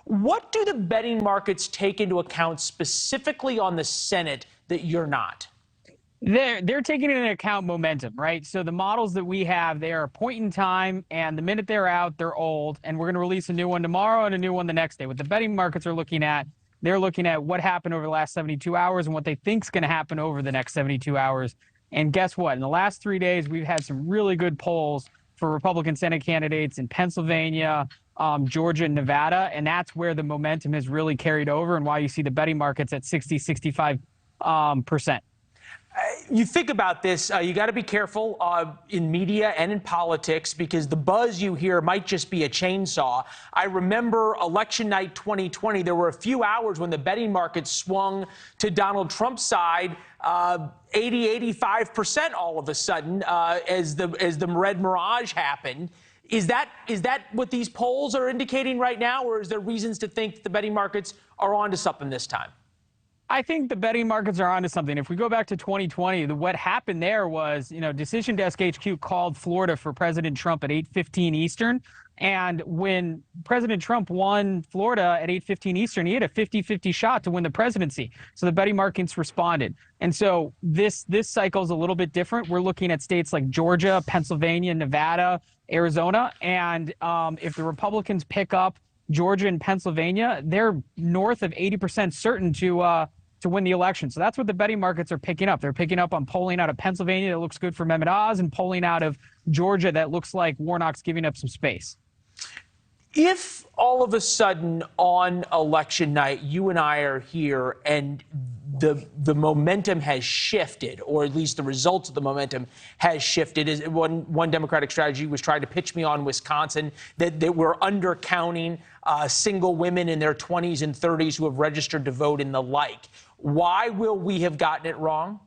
What do the betting markets take into account specifically on the Senate that you're not? They're taking into account momentum, right? So the models that we have, they are a point in time, and the minute they're out, they're old, and we're going to release a new one tomorrow and a new one the next day. What the betting markets are looking at, they're looking at what happened over the last 72 hours and what they think is going to happen over the next 72 hours. And guess what? In the last 3 days, we've had some really good polls for Republican Senate candidates in Pennsylvania, Georgia, and Nevada, and that's where the momentum has really carried over and why you see the betting markets at 60-65%. You think about this, you got to be careful in media and in politics because the buzz you hear might just be a chainsaw. I remember election night 2020, there were a few hours when the betting market swung to Donald Trump's side, 80-85% all of a sudden as the red mirage happened. Is that what these polls are indicating right now, or is there reasons to think that the betting markets are onto something this time? I think the betting markets are onto something. If we go back to 2020, what happened there was, Decision Desk HQ called Florida for President Trump at 8:15 Eastern. And when President Trump won Florida at 8:15 Eastern, he had a 50-50 shot to win the presidency. So the betting markets responded. And so this cycle is a little bit different. We're looking at states like Georgia, Pennsylvania, Nevada, Arizona. And if the Republicans pick up Georgia and Pennsylvania, they're north of 80% certain to win the election. So that's what the betting markets are picking up. They're picking up on polling out of Pennsylvania that looks good for Mehmet Oz and polling out of Georgia that looks like Warnock's giving up some space. If all of a sudden on election night, you and I are here and the momentum has shifted, or at least the results of the momentum has shifted. One Democratic strategy was trying to pitch me on Wisconsin that we're undercounting single women in their 20s and 30s who have registered to vote and the like. Why will we have gotten it wrong?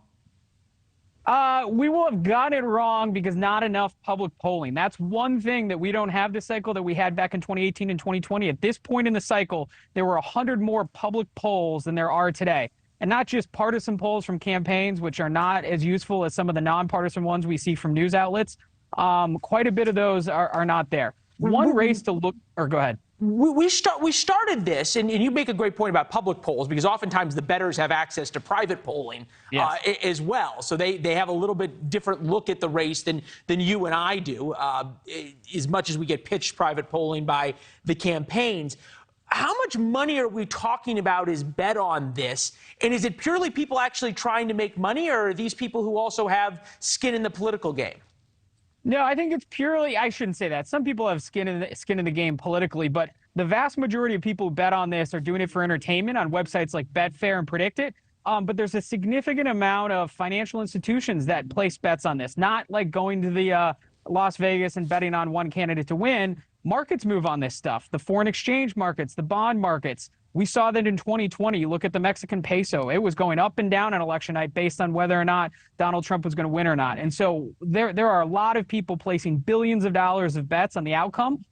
We will have gotten it wrong because not enough public polling. That's one thing that we don't have this cycle that we had back in 2018 and 2020. At this point in the cycle, there were 100 more public polls than there are today. And not just partisan polls from campaigns, which are not as useful as some of the nonpartisan ones we see from news outlets. Quite a bit of those are not there. One race to look, or go ahead. We started this, and you make a great point about public polls, because oftentimes the bettors have access to private polling as well. So they have a little bit different look at the race than you and I do, as much as we get pitched private polling by the campaigns. How much money are we talking about is bet on this? And is it purely people actually trying to make money, or are these people who also have skin in the political game? No, I think it's purely, I shouldn't say that. Some people have skin in the game politically, but the vast majority of people who bet on this are doing it for entertainment on websites like Betfair and PredictIt. But there's a significant amount of financial institutions that place bets on this, not like going to the Las Vegas and betting on one candidate to win. Markets move on this stuff. The foreign exchange markets, the bond markets. We saw that in 2020. You look at the Mexican peso. It was going up and down on election night based on whether or not Donald Trump was going to win or not. And so there are a lot of people placing billions of dollars of bets on the outcome.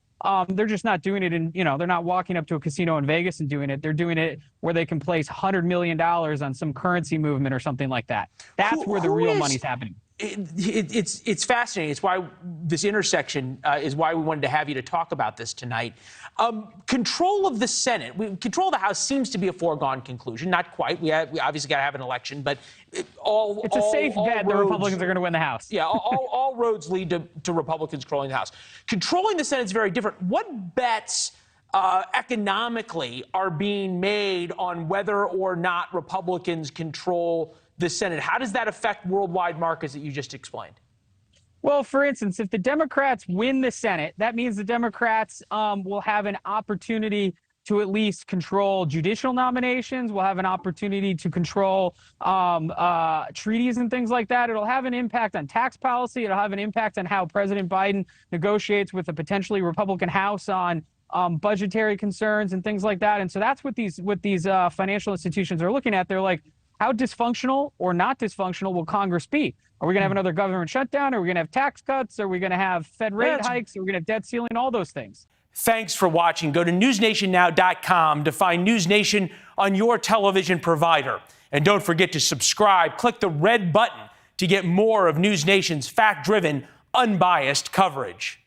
They're just not doing it they're not walking up to a casino in Vegas and doing it. They're doing it where they can place $100 million on some currency movement or something like that. That's where the real money's happening. It's fascinating. It's why this intersection is why we wanted to have you to talk about this tonight. Control of the Senate, control of the House seems to be a foregone conclusion. Not quite. We obviously got to have an election, but it's a safe bet the Republicans are going to win the House. Yeah, all roads lead to Republicans controlling the House. Controlling the Senate is very different. What bets economically are being made on whether or not Republicans control the Senate? How does that affect worldwide markets that you just explained? Well, for instance, if the Democrats win the Senate, that means the Democrats will have an opportunity to at least control judicial nominations. We'll have an opportunity to control treaties and things like that. It'll have an impact on tax policy. It'll have an impact on how President Biden negotiates with a potentially Republican House on budgetary concerns and things like that. And so that's what these financial institutions are looking at. They're like, how dysfunctional or not dysfunctional will Congress be? Are we going to have another government shutdown? Are we going to have tax cuts? Are we going to have Fed rate hikes? Are we going to have debt ceiling? All those things. Thanks for watching. Go to newsnationnow.com to find NewsNation on your television provider. And don't forget to subscribe. Click the red button to get more of NewsNation's fact-driven, unbiased coverage.